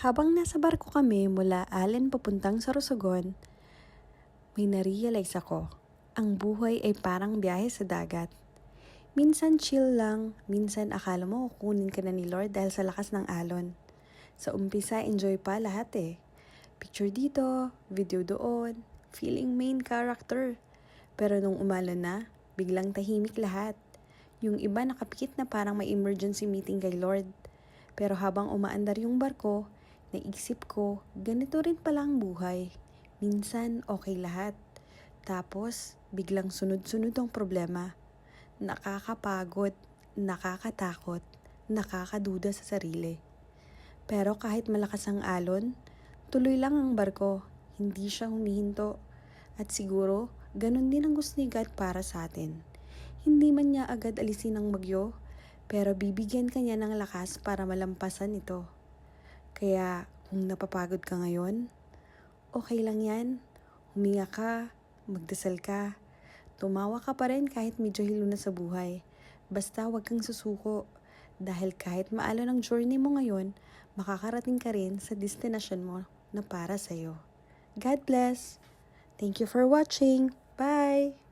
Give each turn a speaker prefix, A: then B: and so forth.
A: Habang nasa barko kami mula Allen papuntang Sorsogon, may narealize ako. Ang buhay ay parang biyahe sa dagat. Minsan chill lang, minsan akala mo kukunin ka na ni Lord dahil sa lakas ng alon. Sa umpisa, enjoy pa lahat eh. Picture dito, video doon, feeling main character. Pero nung umalon na, biglang tahimik lahat. Yung iba nakapikit na parang may emergency meeting kay Lord. Pero habang umaandar yung barko, naisip ko, ganito rin pala ang buhay. Minsan okay lahat. Tapos, biglang sunod-sunod ang problema. Nakakapagod, nakakatakot, nakakaduda sa sarili. Pero kahit malakas ang alon, tuloy lang ang barko. Hindi siya humihinto. At siguro, ganun din ang gusto ni God para sa atin. Hindi man niya agad alisin ang bagyo, pero bibigyan ka niya ng lakas para malampasan ito. Kaya kung napapagod ka ngayon, okay lang yan. Huminga ka, magdasal ka, tumawa ka pa rin kahit medyo hilo na sa buhay. Basta wag kang susuko. Dahil kahit maalon ang journey mo ngayon, makakarating ka rin sa destination mo na para sa'yo. God bless! Thank you for watching. Bye!